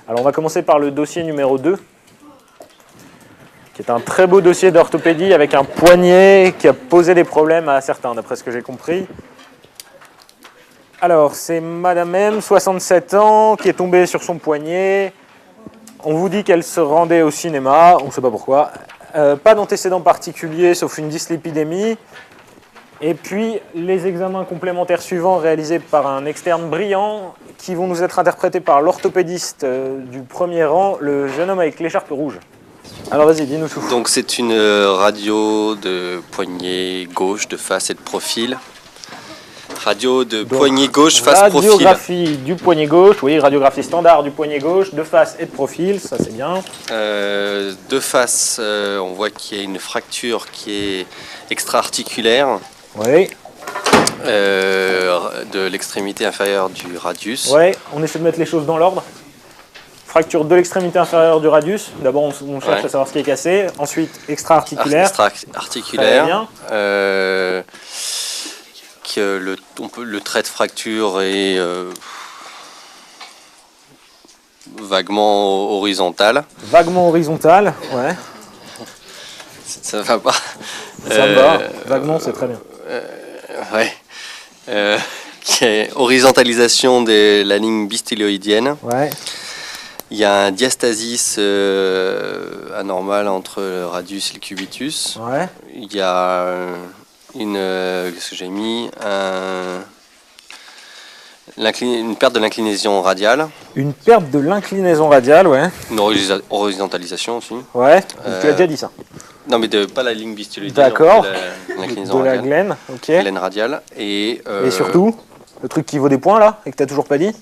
Alors on va commencer par le dossier numéro 2, qui est un très beau dossier d'orthopédie avec un poignet qui a posé des problèmes à certains, d'après ce que j'ai compris. Alors, c'est Madame M, 67 ans, qui est tombée sur son poignet. On vous dit qu'elle se rendait au cinéma, on ne sait pas pourquoi. Pas d'antécédents particuliers, sauf une dyslipidémie. Et puis, les examens complémentaires suivants réalisés par un externe brillant, qui vont nous être interprétés par l'orthopédiste du premier rang, le jeune homme avec l'écharpe rouge. Alors vas-y, dis-nous tout. Donc c'est une radio de poignet gauche, de face et de profil. Radio de poignet gauche, face, profil. Radiographie du poignet gauche, oui, radiographie standard du poignet gauche, de face et de profil, ça c'est bien. De face, on voit qu'il y a une fracture qui est extra-articulaire. Oui. De l'extrémité inférieure du radius. Oui, on essaie de mettre les choses dans l'ordre. Fracture de l'extrémité inférieure du radius. D'abord, on cherche à savoir ce qui est cassé. Ensuite, extra-articulaire. Extra-articulaire. Le trait de fracture est vaguement horizontal. Vaguement horizontal, ouais. Ça ne va pas. Ça me va. Vaguement, c'est très bien. Ouais. Qui est horizontalisation de la ligne bistyloïdienne. Ouais. Il y a un diastasis anormal entre le radius et le cubitus. Ouais. Il y a qu'est-ce que j'ai mis une perte de l'inclinaison radiale. Une perte de l'inclinaison radiale, ouais. Une horizontalisation aussi. Ouais, tu as déjà dit ça. Non, mais pas la ligne bistyloïdienne. D'accord. L'inclinaison de radiale. la glène, ok. Glène radiale. Et surtout, le truc qui vaut des points là, et que tu n'as toujours pas dit.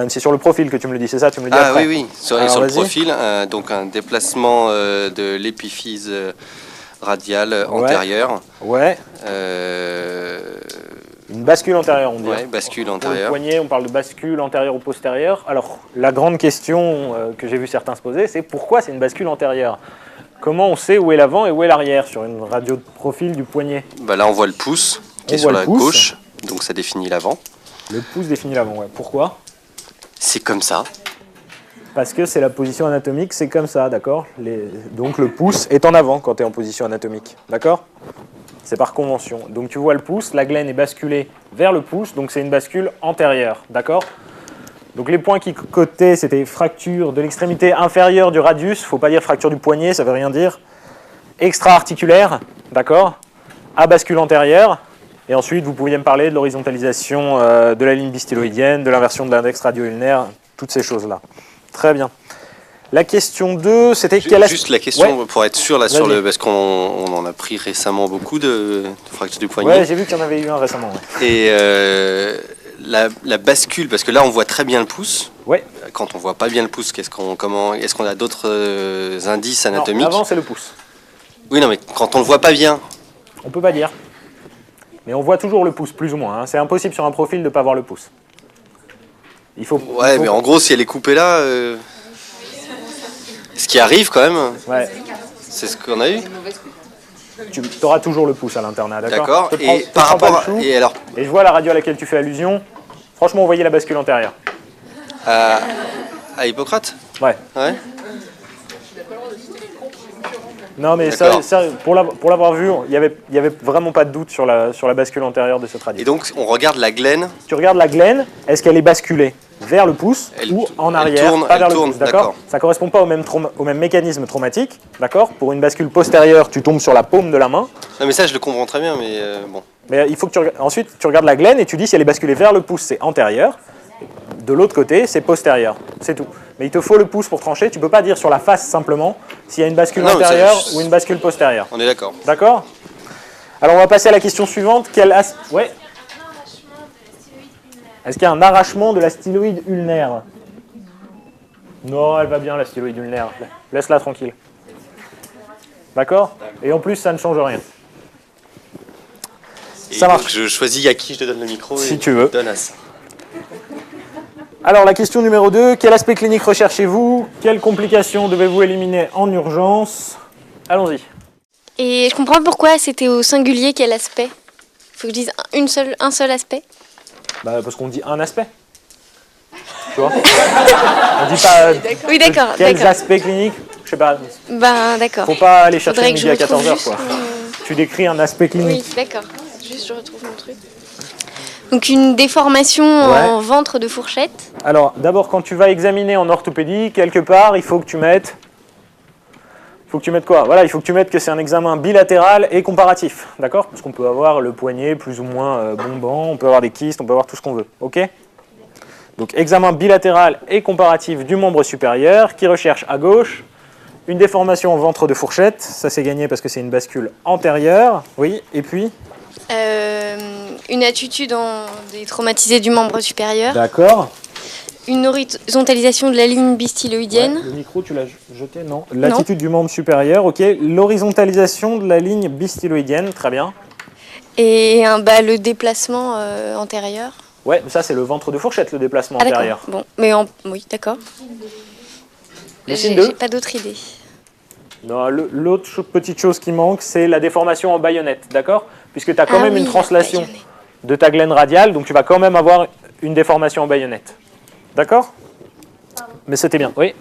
C'est sur le profil que tu me le dis, c'est ça, tu me le dis après. Oui, sur le profil, donc un déplacement de l'épiphyse radiale antérieure. Ouais. Une bascule antérieure, on dit. Ouais, bascule antérieure. Pour le poignet, on parle de bascule antérieure ou postérieure. Alors, la grande question que j'ai vu certains se poser, c'est pourquoi c'est une bascule antérieure? Comment on sait où est l'avant et où est l'arrière sur une radio de profil du poignet? Là, on voit le pouce qui est sur la gauche, donc ça définit l'avant. Le pouce définit l'avant, ouais. Pourquoi? C'est comme ça. Parce que c'est la position anatomique, c'est comme ça, d'accord? Donc le pouce est en avant quand tu es en position anatomique, d'accord? C'est par convention. Donc tu vois le pouce, la glène est basculée vers le pouce, donc c'est une bascule antérieure, d'accord? Donc les points qui cotaient, c'était fracture de l'extrémité inférieure du radius, il ne faut pas dire fracture du poignet, ça ne veut rien dire. Extra-articulaire, d'accord? À bascule antérieure. Et ensuite, vous pouviez me parler de l'horizontalisation de la ligne bistyloïdienne, de l'inversion de l'index radio-ulnaire, toutes ces choses-là. Très bien. La question 2, c'était quelle... Juste la question, pour être sûr, là, parce qu'on en a pris récemment beaucoup de fractures du poignet. Ouais, j'ai vu qu'il y en avait eu un récemment. Ouais. Et la bascule, parce que là, on voit très bien le pouce. Ouais. Quand on voit pas bien le pouce, est-ce qu'on a d'autres indices anatomiques? Non, l'avant, c'est le pouce. Oui, non, mais quand on le voit pas bien... On peut pas dire. Mais on voit toujours le pouce, plus ou moins. Hein. C'est impossible sur un profil de ne pas voir le pouce. Mais en gros, si elle est coupée là, ce qui arrive quand même, c'est ce qu'on a eu. Tu auras toujours le pouce à l'internat, d'accord? Et par rapport Et je vois la radio à laquelle tu fais allusion. Franchement, on voyait la bascule antérieure. À Hippocrate? Ouais. Non, mais ça, pour l'avoir vu, il y avait vraiment pas de doute sur la bascule antérieure de cette radio. Et donc, on regarde la glène. Tu regardes la glène, est-ce qu'elle est basculée vers le pouce ou en arrière, pas vers le pouce, d'accord? Ça correspond pas au même mécanisme traumatique, d'accord? Pour une bascule postérieure, tu tombes sur la paume de la main. Non, mais ça, je le comprends très bien, mais bon. Mais il faut que ensuite, tu regardes la glène et tu dis si elle est basculée vers le pouce, c'est antérieur. De l'autre côté, c'est postérieur. C'est tout. Mais il te faut le pouce pour trancher. Tu ne peux pas dire sur la face simplement s'il y a une bascule antérieure ou une bascule postérieure. On est d'accord. D'accord? Alors on va passer à la question suivante. Ouais. Est-ce qu'il y a un arrachement de la styloïde ulnaire? Non, elle va bien la styloïde ulnaire. Laisse-la tranquille. D'accord? Et en plus, ça ne change rien. Ça marche. Je choisis à qui je te donne le micro. Si tu veux. Donne à ça. Alors la question numéro 2, quel aspect clinique recherchez-vous? Quelles complications devez-vous éliminer en urgence? Allons-y. Et je comprends pourquoi c'était au singulier quel aspect? Il faut que je dise un seul aspect? Parce qu'on dit un aspect. tu vois. On dit pas Oui, d'accord. quels D'accord. aspects cliniques, je sais pas. Ben, d'accord. Faut pas aller chercher Faudrait le que je midi à retrouve 14h, juste quoi. Tu décris un aspect clinique. Oui, d'accord. Juste, je retrouve mon truc. Donc, une déformation en ventre de fourchette. Alors, d'abord, quand tu vas examiner en orthopédie, quelque part, il faut que tu mettes... quoi? Voilà, il faut que tu mettes que c'est un examen bilatéral et comparatif, d'accord? Parce qu'on peut avoir le poignet plus ou moins bombant, on peut avoir des kystes, on peut avoir tout ce qu'on veut, ok? Donc, examen bilatéral et comparatif du membre supérieur qui recherche à gauche une déformation au ventre de fourchette, ça c'est gagné parce que c'est une bascule antérieure, oui, et puis? Une attitude des traumatisés du membre supérieur. D'accord. Une horizontalisation de la ligne bistyloïdienne. Ouais, le micro, tu l'as jeté? Non. L'attitude du membre supérieur, ok. L'horizontalisation de la ligne bistyloïdienne, très bien. Et le déplacement antérieur. Ouais, ça c'est le ventre de fourchette, le déplacement Ah, antérieur. d'accord. Bon, mais oui, d'accord. Le signe J'ai 2? pas d'autre idée. Non, l'autre petite chose qui manque, c'est la déformation en baïonnette, d'accord? Puisque tu as quand même une translation la baïonnette. de ta glène radiale, donc tu vas quand même avoir une déformation en baïonnette. D'accord? Mais c'était bien. Oui?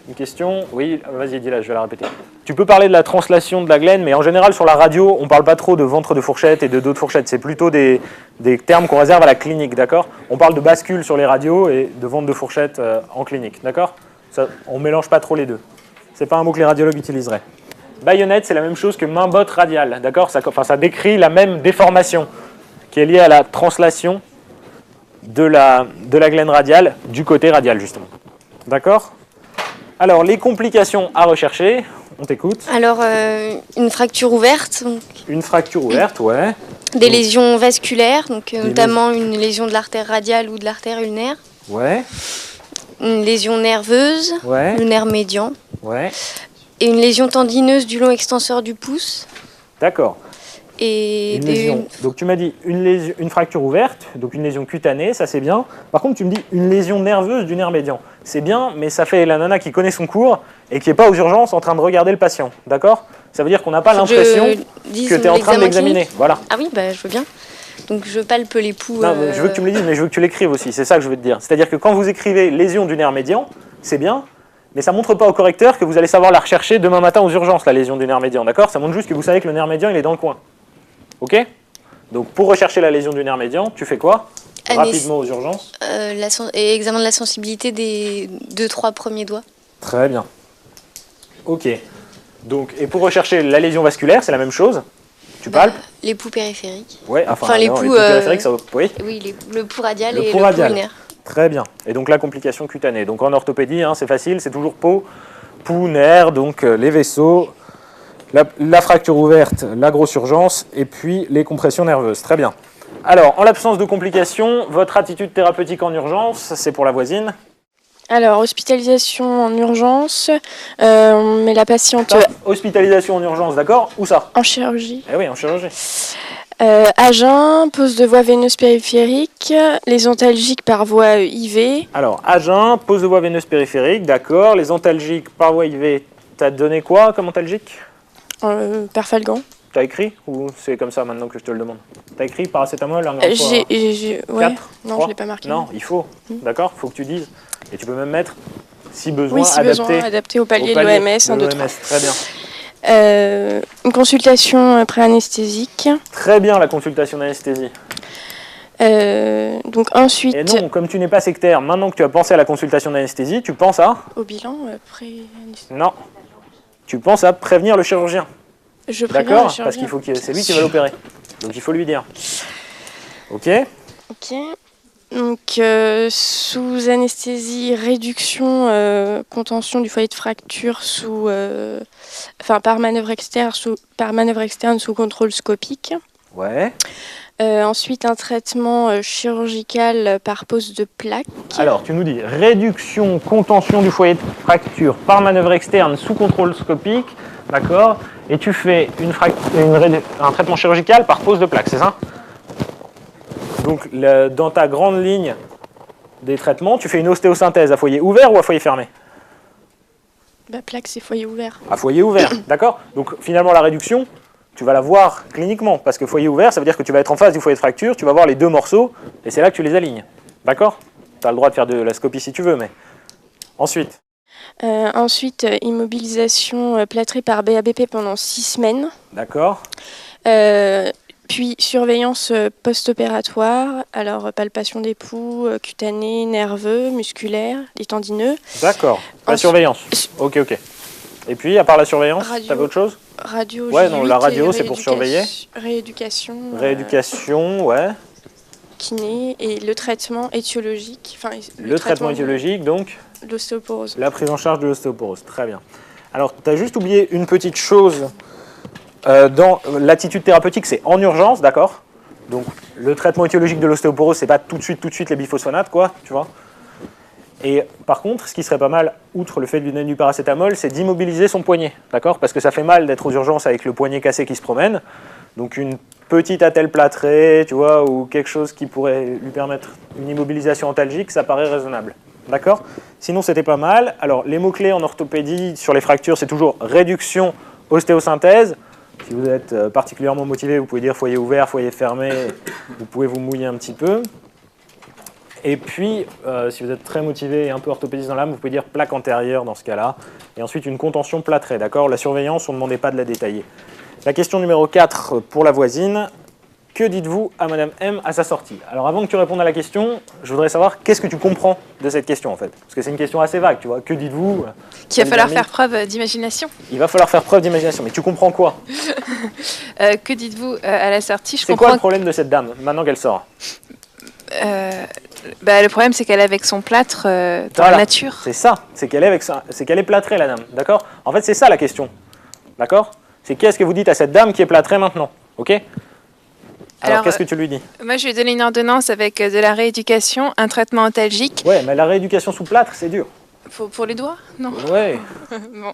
Une question? Oui, vas-y, dis-la, je vais la répéter. Tu peux parler de la translation de la glène, mais en général, sur la radio, on ne parle pas trop de ventre de fourchette et de dos de fourchette. C'est plutôt des termes qu'on réserve à la clinique, d'accord? On parle de bascule sur les radios et de ventre de fourchette en clinique, d'accord? On ne mélange pas trop les deux. Ce n'est pas un mot que les radiologues utiliseraient. Baïonnette, c'est la même chose que main-botte radiale, d'accord? Ça décrit la même déformation qui est liée à la translation de la glène radiale du côté radial, justement. D'accord? Alors, les complications à rechercher, on t'écoute. Alors, une fracture ouverte. Donc, une fracture ouverte, ouais. des lésions vasculaires, donc notamment une lésion de l'artère radiale ou de l'artère ulnaire. Ouais. Une lésion nerveuse, Ouais. le nerf médian. Ouais. Et une lésion tendineuse du long extenseur du pouce. D'accord. Et Une lésion. Donc tu m'as dit une fracture ouverte, donc une lésion cutanée, ça c'est bien. Par contre, tu me dis une lésion nerveuse du nerf médian. C'est bien, mais ça fait la nana qui connaît son cours et qui n'est pas aux urgences en train de regarder le patient. D'accord? Ça veut dire qu'on n'a pas l'impression que tu es en train de l'examiner. Voilà. Ah oui, je veux bien. Donc je palpe les poux. Non, je veux que tu me le dises, mais je veux que tu l'écrives aussi. C'est ça que je veux te dire. C'est-à-dire que quand vous écrivez lésion du nerf médian, c'est bien, mais ça ne montre pas au correcteur que vous allez savoir la rechercher demain matin aux urgences, la lésion du nerf médian. D'accord? Ça montre juste que vous savez que le nerf médian, il est dans le coin. Ok? Donc pour rechercher la lésion du nerf médian, tu fais quoi? Rapidement aux urgences. Et examen de la sensibilité des 2-3 premiers doigts. Très bien. Ok. Donc, et pour rechercher la lésion vasculaire, c'est la même chose. Tu palpes? Les poux périphériques. Ouais, Enfin, les poux périphériques, ça va. Oui. Oui, le pouls radial Le et pouls le radial. pouls ulnaire. Très bien. Et donc la complication cutanée. Donc en orthopédie, c'est facile, c'est toujours peau, pouls, nerfs, donc les vaisseaux, la fracture ouverte, la grosse urgence, et puis les compressions nerveuses. Très bien. Alors, en l'absence de complications, votre attitude thérapeutique en urgence, c'est pour la voisine? Alors, hospitalisation en urgence, on met la patiente Hospitalisation en urgence, d'accord? Où ça? en chirurgie. Eh oui, en chirurgie. À jeun, pose de voie veineuse périphérique, les antalgiques par voie IV. Alors, à jeun, pose de voie veineuse périphérique, d'accord. Les antalgiques par voie IV, t'as donné quoi comme antalgique? Perfalgan. T'as écrit ou c'est comme ça maintenant que je te le demande? T'as écrit paracétamol, un Ouais. 4, Non, 3? je l'ai pas marqué. Non, il faut, d'accord? Il faut que tu dises. Et tu peux même mettre, si besoin, Oui, si besoin, adapté au palier de l'OMS, 1, 2, 3. Très bien. Une consultation pré-anesthésique. Très bien, la consultation d'anesthésie. Donc ensuite, Et non, comme tu n'es pas sectaire, maintenant que tu as pensé à la consultation d'anesthésie, tu penses à... au bilan, pré-anesthésie. Non. Tu penses à prévenir le chirurgien. Je préviens le D'accord? chirurgien. Parce qu'il faut c'est lui qui va l'opérer. Donc il faut lui dire. Ok? Ok. Donc, sous anesthésie, réduction, contention du foyer de fracture par manœuvre externe sous contrôle scopique. Ouais. Ensuite, un traitement chirurgical par pose de plaque. Alors, tu nous dis réduction, contention du foyer de fracture par manœuvre externe sous contrôle scopique, d'accord? Et tu fais un traitement chirurgical par pose de plaque, c'est ça? Donc, dans ta grande ligne des traitements, tu fais une ostéosynthèse à foyer ouvert ou à foyer fermé? Plaque, c'est foyer ouvert. À foyer ouvert, d'accord? Donc, finalement, la réduction, tu vas la voir cliniquement, parce que foyer ouvert, ça veut dire que tu vas être en face du foyer de fracture, tu vas voir les deux morceaux, et c'est là que tu les alignes. D'accord? tu as le droit de faire de la scopie si tu veux, mais... Ensuite, Ensuite, immobilisation plâtrée par BABP pendant 6 semaines. d'accord. Puis surveillance post-opératoire, alors palpation des pouls, cutanée, nerveux, musculaire, les tendineux. D'accord, la Ensuite- surveillance. Ok. Et puis, à part la surveillance, Radio. t'avais autre chose? Radio, Ouais, non, la J8 radio, et c'est pour surveiller. Rééducation. Rééducation, ouais. Kiné et le traitement étiologique. Enfin, Le traitement étiologique, donc de l'ostéoporose. la prise en charge de l'ostéoporose. Très bien. Alors, tu as juste oublié une petite chose. Dans l'attitude thérapeutique, c'est en urgence, d'accord? Donc, le traitement étiologique de l'ostéoporose, c'est pas tout de suite les biphosphonates, quoi, tu vois? Et par contre, ce qui serait pas mal, outre le fait de lui donner du paracétamol, c'est d'immobiliser son poignet, d'accord? Parce que ça fait mal d'être aux urgences avec le poignet cassé qui se promène. Donc, une petite attelle plâtrée, tu vois, ou quelque chose qui pourrait lui permettre une immobilisation antalgique, ça paraît raisonnable. D'accord? Sinon, c'était pas mal. Alors, les mots-clés en orthopédie sur les fractures, c'est toujours réduction, ostéosynthèse. Si vous êtes particulièrement motivé, vous pouvez dire foyer ouvert, foyer fermé, vous pouvez vous mouiller un petit peu. Et puis, si vous êtes très motivé et un peu orthopédiste dans l'âme, vous pouvez dire plaque antérieure dans ce cas-là. Et ensuite, une contention plâtrée, d'accord? La surveillance, on ne demandait pas de la détailler. La question numéro 4 pour la voisine. Que dites-vous à Madame M à sa sortie? Alors avant que tu répondes à la question, je voudrais savoir qu'est-ce que tu comprends de cette question en fait. Parce que c'est une question assez vague, tu vois. Que dites-vous? Qu'il va falloir faire preuve d'imagination. Il va falloir faire preuve d'imagination. Mais tu comprends quoi? Que dites-vous à la sortie? C'est quoi le problème de cette dame maintenant qu'elle sort? Le problème, c'est qu'elle est avec son plâtre dans Voilà. la nature. C'est ça, c'est qu'elle est plâtrée la dame, d'accord? En fait, c'est ça la question, d'accord? C'est qu'est-ce que vous dites à cette dame qui est plâtrée maintenant, ok? Alors qu'est-ce que tu lui dis? Moi, je lui ai donné une ordonnance avec de la rééducation, un traitement antalgique. Ouais, mais la rééducation sous plâtre, c'est dur. Pour les doigts? Non. Ouais. Bon.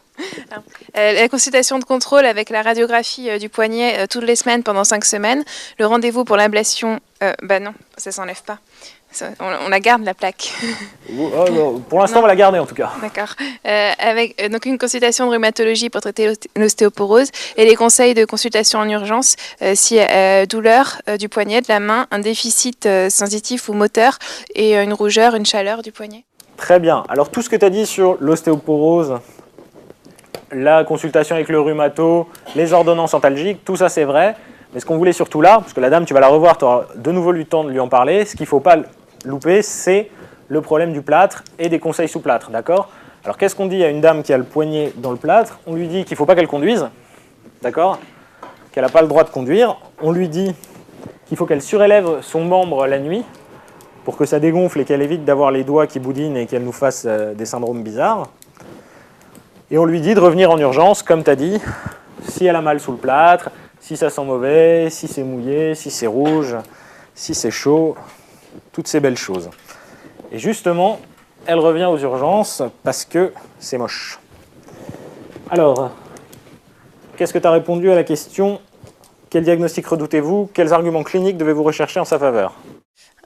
Alors, la consultation de contrôle avec la radiographie du poignet toutes les semaines pendant 5 semaines. Le rendez-vous pour l'ablation, non, ça s'enlève pas. On la garde, la plaque. Pour l'instant, on va la garder en tout cas. D'accord. Avec donc une consultation de rhumatologie pour traiter l'ostéoporose et les conseils de consultation en urgence si douleur du poignet, de la main, un déficit sensitif ou moteur et une rougeur, une chaleur du poignet. Très bien. Alors tout ce que tu as dit sur l'ostéoporose, la consultation avec le rhumato, les ordonnances antalgiques, tout ça c'est vrai. Mais ce qu'on voulait surtout là, parce que la dame tu vas la revoir, tu auras de nouveau le temps de lui en parler, ce qu'il ne faut pas louper, c'est le problème du plâtre et des conseils sous plâtre, d'accord? Alors qu'est-ce qu'on dit à une dame qui a le poignet dans le plâtre? On lui dit qu'il ne faut pas qu'elle conduise, d'accord? Qu'elle n'a pas le droit de conduire. On lui dit qu'il faut qu'elle surélève son membre la nuit pour que ça dégonfle et qu'elle évite d'avoir les doigts qui boudinent et qu'elle nous fasse des syndromes bizarres. Et on lui dit de revenir en urgence, comme tu as dit, si elle a mal sous le plâtre, si ça sent mauvais, si c'est mouillé, si c'est rouge, si c'est chaud, toutes ces belles choses. Et justement, elle revient aux urgences parce que c'est moche. Alors, qu'est-ce que tu as répondu à la question? Quel diagnostic redoutez-vous? Quels arguments cliniques devez-vous rechercher en sa faveur?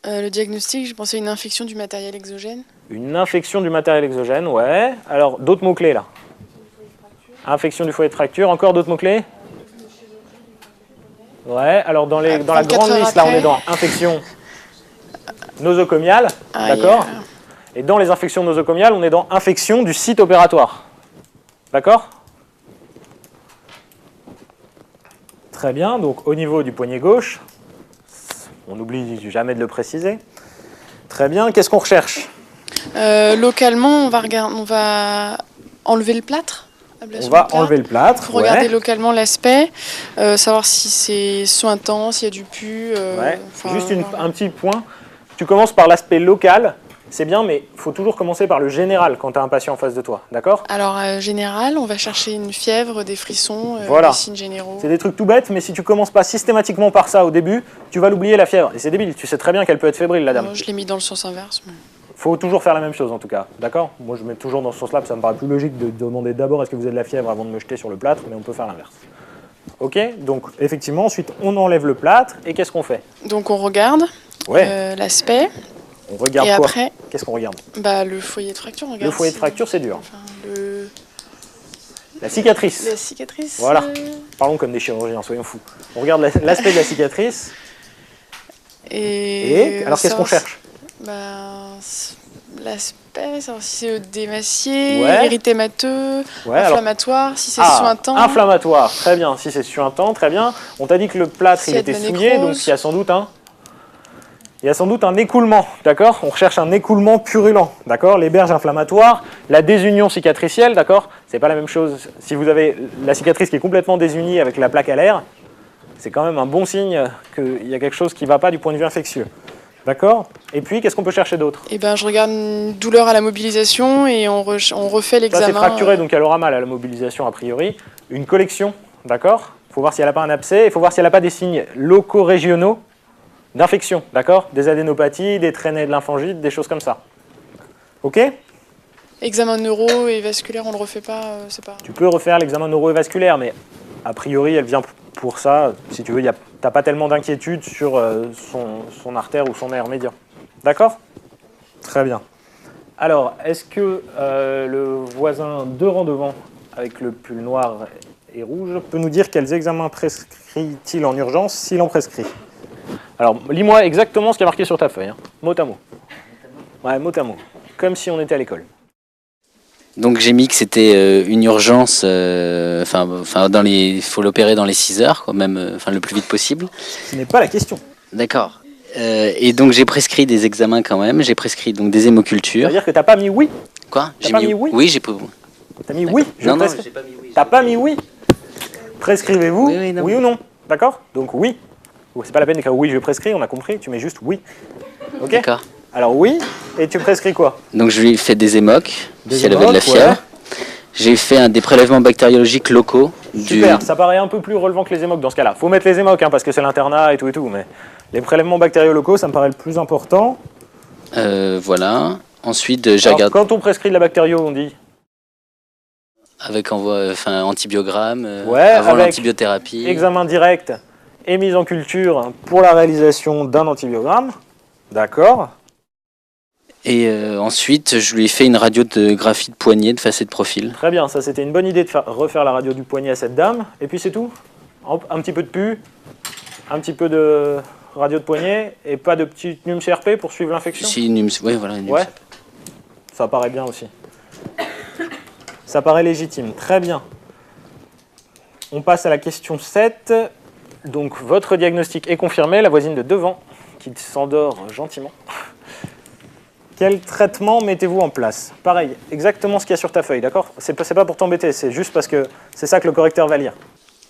Le diagnostic, je pensais à une infection du matériel exogène. Une infection du matériel exogène, ouais. Alors, d'autres mots-clés là? Infection du foyer de fracture, encore d'autres mots-clés? Ouais, alors dans la grande liste, là, on est dans infection nosocomiale, d'accord? Et dans les infections nosocomiales, on est dans infection du site opératoire. D'accord? Très bien, donc au niveau du poignet gauche, on n'oublie jamais de le préciser. Très bien, qu'est-ce qu'on recherche? Localement, on va enlever le plâtre. On va enlever le plâtre. Pour regarder localement l'aspect, savoir si c'est sointant, s'il y a du pus. Juste un petit point. Tu commences par l'aspect local, c'est bien, mais il faut toujours commencer par le général quand tu as un patient en face de toi, d'accord? Alors, général, on va chercher une fièvre, des frissons, voilà. des signes généraux. C'est des trucs tout bêtes, mais si tu commences pas systématiquement par ça au début, tu vas l'oublier la fièvre. Et c'est débile, tu sais très bien qu'elle peut être fébrile, la dame. Je l'ai mis dans le sens inverse. Mais... faut toujours faire la même chose en tout cas, d'accord? Moi je mets toujours dans ce sens-là, ça me paraît plus logique de demander d'abord est-ce que vous avez de la fièvre avant de me jeter sur le plâtre, mais on peut faire l'inverse. Ok, donc effectivement, ensuite on enlève le plâtre et qu'est-ce qu'on fait? Donc on regarde l'aspect. On regarde et quoi? après, qu'est-ce qu'on regarde? Le foyer de fracture. On regarde le foyer de fracture, c'est dur. Enfin, La cicatrice. La cicatrice. Voilà. Parlons comme des chirurgiens, soyons fous. On regarde l'aspect de la cicatrice. Et alors qu'est-ce qu'on cherche? L'aspect, savoir si c'est œdémacié, Ouais. érythémateux, Ouais, alors- inflammatoire, si c'est suintant. Inflammatoire, très bien. Si c'est suintant, très bien. On t'a dit que le plâtre S'il il y a de était la souillé, nécrose. donc il y a sans doute un écoulement, d'accord? On recherche un écoulement purulent, d'accord? Les berges inflammatoires, la désunion cicatricielle, d'accord? C'est pas la même chose. Si vous avez la cicatrice qui est complètement désunie avec la plaque à l'air, c'est quand même un bon signe qu'il y a quelque chose qui ne va pas du point de vue infectieux. D'accord? Et puis, qu'est-ce qu'on peut chercher d'autre? Et ben, je regarde une douleur à la mobilisation et on refait Ça, l'examen. c'est fracturé, donc elle aura mal à la mobilisation a priori. Une collection, d'accord? Il faut voir si elle n'a pas un abcès, il faut voir si elle n'a pas des signes locaux régionaux d'infection, d'accord? Des adénopathies, des traînées de lymphangite, des choses comme ça. Ok? Examen neuro et vasculaire, on le refait pas, c'est pas. Tu peux refaire l'examen neuro-vasculaire, mais a priori, elle vient pour ça. Si tu veux, tu n'as pas tellement d'inquiétude sur son artère ou son nerf médian. D'accord? Très bien. Alors, est-ce que le voisin deux rangs devant, avec le pull noir et rouge, peut nous dire quels examens prescrit-il en urgence, s'il en prescrit? Alors, lis-moi exactement ce qui est marqué sur ta feuille, hein. Mot à mot. Ouais, mot à mot. Comme si on était à l'école. Donc j'ai mis que c'était une urgence, il faut l'opérer dans les 6 heures, quoi, même le plus vite possible. Ce n'est pas la question. D'accord. Et donc j'ai prescrit des examens quand même. J'ai prescrit donc des Ça hémocultures. veut dire que tu n'as pas mis oui? Quoi? T'as pas mis oui? Oui, j'ai pas. Tu as mis oui? Non, non, prescris. j'ai pas mis oui. T'as pas mis oui? Prescrivez-vous, Oui, non. ou non? D'accord? Donc oui. C'est pas la peine d'écrire oui, je prescris, on a compris, tu mets juste oui. Ok? D'accord. Alors oui, et tu prescris quoi? Donc je lui ai fait des émocs, Des si elle avait de la émocs, fièvre. ouais. J'ai fait des prélèvements bactériologiques locaux. Super, ça paraît un peu plus relevant que les émocs dans ce cas-là. Faut mettre les émocs, hein, parce que c'est l'internat et tout, mais les prélèvements bactériaux locaux, ça me paraît le plus important. Voilà. Ensuite, j'ai Alors, regardé quand on prescrit de la bactério, on dit avec antibiogramme, Ouais, avant avec l'antibiothérapie. examen direct et mise en culture pour la réalisation d'un antibiogramme. D'accord. Et ensuite, je lui ai fait une radiographie de poignet, de face et de profil. Très bien, ça c'était une bonne idée de refaire la radio du poignet à cette dame. Et puis c'est tout? Un petit peu de pu, un petit peu de radio de poignet et pas de petit NUM CRP pour suivre l'infection? Si, ouais, voilà. une Ouais, ça paraît bien aussi. Ça paraît légitime, très bien. On passe à la question 7. Donc votre diagnostic est confirmé, la voisine de devant qui s'endort gentiment. Quel traitement mettez-vous en place? Pareil, exactement ce qu'il y a sur ta feuille, d'accord? C'est pas pour t'embêter, c'est juste parce que c'est ça que le correcteur va lire.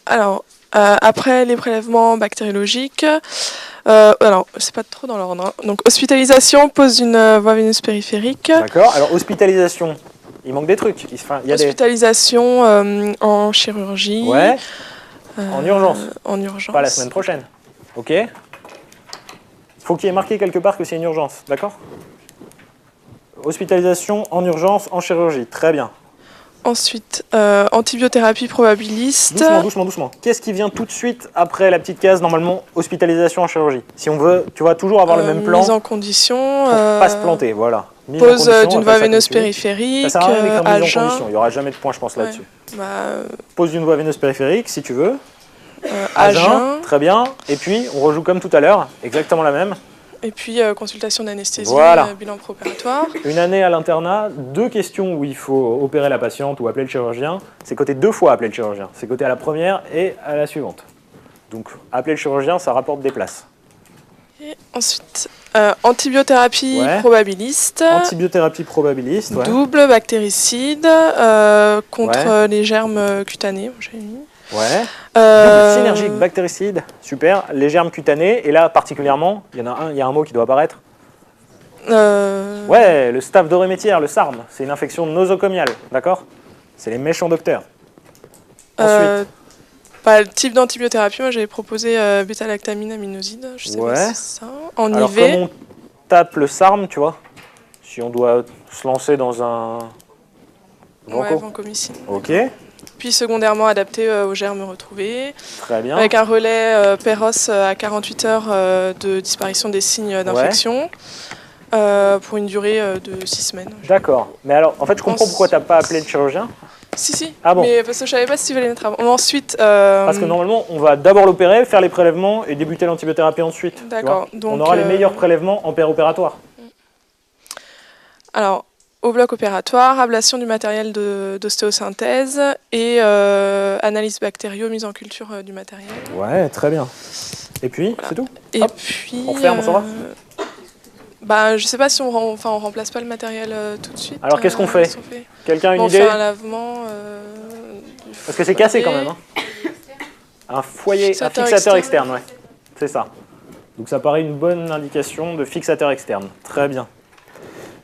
Alors, après les prélèvements bactériologiques, alors c'est pas trop dans l'ordre, hein. Donc hospitalisation, pose d'une voie veineuse périphérique. D'accord, alors hospitalisation, il manque des trucs. Il y a Hospitalisation en chirurgie. Ouais, en urgence, En urgence. pas la semaine prochaine. Ok? Il faut qu'il y ait marqué quelque part que c'est une urgence, d'accord? Hospitalisation en urgence, en chirurgie, très bien. Ensuite, antibiothérapie probabiliste. Doucement. Qu'est-ce qui vient tout de suite après la petite case, normalement, hospitalisation en chirurgie? Si on veut, tu vas toujours avoir le même plan Mise en condition. pour pas se planter, voilà. Mise en Pose condition, d'une après, voie ça veineuse continue. périphérique. Ça sert à rien d'écrire mise en Agen. condition, il n'y aura jamais de point, je pense, là-dessus. Bah, Pose d'une voie veineuse périphérique, si tu veux. Agen. Très bien. Et puis, on rejoue comme tout à l'heure, exactement la même. Et puis consultation d'anesthésie, Voilà. bilan préopératoire. Une année à l'internat, 2 questions où il faut opérer la patiente ou appeler le chirurgien. C'est coté 2 fois appeler le chirurgien. C'est coté à la première et à la suivante. Donc, appeler le chirurgien, ça rapporte des places. Et ensuite, antibiothérapie Ouais. probabiliste. Antibiothérapie probabiliste, ouais. Double bactéricide contre les germes cutanés. J'ai mis. Ouais. Euh, Double synergique bactéricide, super. Les germes cutanés, et là particulièrement, il y a un mot qui doit apparaître. Ouais, le staph d'aurémétière, le SARM, c'est une infection nosocomiale, d'accord? C'est les méchants docteurs. Ensuite, le type d'antibiothérapie, moi j'avais proposé bêta-lactamine aminoside, je sais Ouais. pas si c'est ça. En alors IV. comme on tape le SARM, tu vois, si on doit se lancer dans un... Ouais, Vanco. vancomycine. Ok, Puis secondairement adapté aux germes retrouvés, très bien. avec un relais Péros à 48 heures de disparition des signes d'infection, pour une durée de 6 semaines. D'accord. Mais alors, en fait, je comprends pourquoi tu n'as pas appelé le chirurgien. Si, Ah bon. mais parce que je savais pas si tu voulais mettre avant. Ensuite, Parce que normalement, on va d'abord l'opérer, faire les prélèvements et débuter l'antibiothérapie ensuite. tu D'accord, vois. donc, on aura les meilleurs prélèvements en péropératoire. Alors, au bloc opératoire, ablation du matériel d'ostéosynthèse et analyse bactério, mise en culture du matériel. Ouais, très bien. Et puis, Voilà. c'est tout? Et Hop, puis, on ferme, on s'en va? Bah, je sais pas si on remplace pas le matériel tout de suite. Alors, qu'est-ce qu'on fait? Quelqu'un a une On idée? fait un lavement. Parce que c'est cassé quand même. Hein. Un foyer, un fixateur externe, ouais. C'est ça. Donc ça paraît une bonne indication de fixateur externe. Très bien.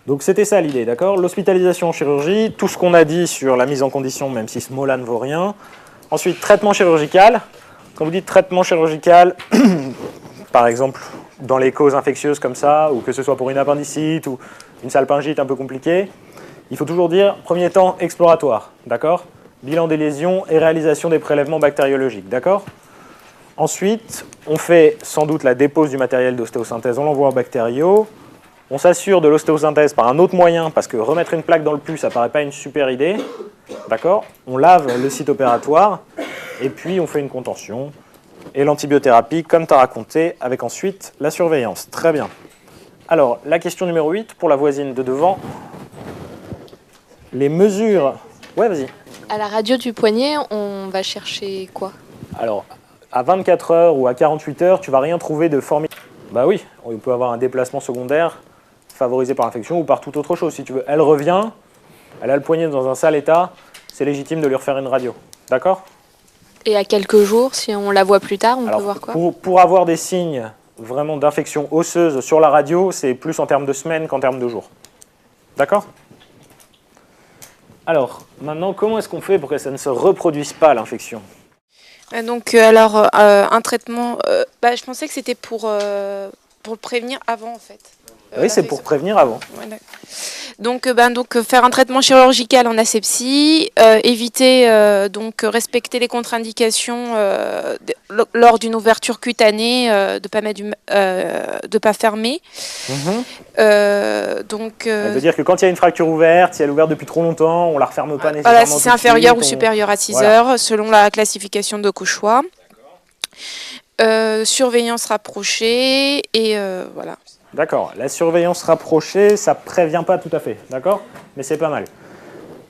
Donc c'était ça l'idée, d'accord? L'hospitalisation en chirurgie, tout ce qu'on a dit sur la mise en condition, même si ce mot-là ne vaut rien. Ensuite, traitement chirurgical. Quand vous dites traitement chirurgical, par exemple dans les causes infectieuses comme ça, ou que ce soit pour une appendicite ou une salpingite un peu compliquée, il faut toujours dire, premier temps, exploratoire, d'accord? Bilan des lésions et réalisation des prélèvements bactériologiques, d'accord? Ensuite, on fait sans doute la dépose du matériel d'ostéosynthèse, on l'envoie en bactériaux. On s'assure de l'ostéosynthèse par un autre moyen, parce que remettre une plaque dans le pus, ça ne paraît pas une super idée. D'accord? On lave le site opératoire, et puis on fait une contention. Et l'antibiothérapie, comme tu as raconté, avec ensuite la surveillance. Très bien. Alors, la question numéro 8, pour la voisine de devant. Les mesures... Ouais, vas-y. À la radio du poignet, on va chercher quoi? Alors, à 24 heures ou à 48 heures, tu vas rien trouver de formidable. Bah oui, on peut avoir un déplacement secondaire favorisé par l'infection ou par toute autre chose. Si tu veux, elle revient, elle a le poignet dans un sale état, c'est légitime de lui refaire une radio. D'accord? Et à quelques jours, si on la voit plus tard, on peut voir quoi? Pour avoir des signes vraiment d'infection osseuse sur la radio, c'est plus en termes de semaines qu'en termes de jours. D'accord? Alors, maintenant, comment est-ce qu'on fait pour que ça ne se reproduise pas, l'infection? Donc, alors, un traitement, je pensais que c'était pour le prévenir avant, en fait. Oui, c'est pour prévenir avant. Ouais, donc, faire un traitement chirurgical en asepsie, éviter, respecter les contre-indications lors d'une ouverture cutanée, de pas fermer. Elle veut dire que quand il y a une fracture ouverte, si elle est ouverte depuis trop longtemps, on ne la referme pas nécessairement. Voilà, si c'est inférieur ou supérieur à 6 heures, selon la classification de Cauchois. Surveillance rapprochée, et voilà. D'accord. La surveillance rapprochée, ça ne prévient pas tout à fait, d'accord? Mais c'est pas mal.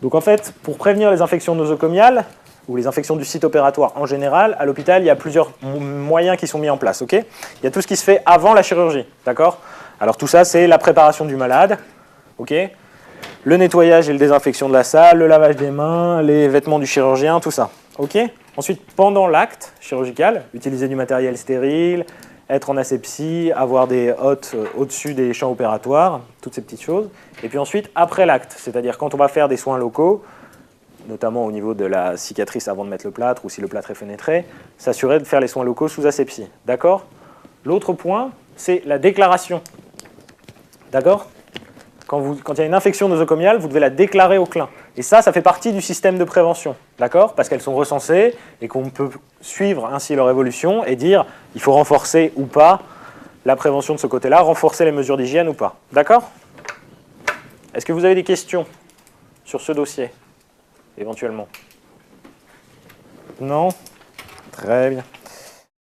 Donc en fait, pour prévenir les infections nosocomiales, ou les infections du site opératoire en général, à l'hôpital, il y a plusieurs moyens qui sont mis en place, ok? Il y a tout ce qui se fait avant la chirurgie, d'accord? Alors tout ça, c'est la préparation du malade, ok? Le nettoyage et la désinfection de la salle, le lavage des mains, les vêtements du chirurgien, tout ça, ok? Ensuite, pendant l'acte chirurgical, utiliser du matériel stérile, être en asepsie, avoir des hôtes au-dessus des champs opératoires, toutes ces petites choses. Et puis ensuite, après l'acte, c'est-à-dire quand on va faire des soins locaux, notamment au niveau de la cicatrice avant de mettre le plâtre ou si le plâtre est fénétré, s'assurer de faire les soins locaux sous asepsie. D'accord? L'autre point, c'est la déclaration. D'accord? Quand il y a une infection nosocomiale, vous devez la déclarer au CLIN. Et ça fait partie du système de prévention. D'accord? Parce qu'elles sont recensées et qu'on peut suivre ainsi leur évolution et dire il faut renforcer ou pas la prévention de ce côté-là, renforcer les mesures d'hygiène ou pas. D'accord? Est-ce que vous avez des questions sur ce dossier, éventuellement? Non? Très bien.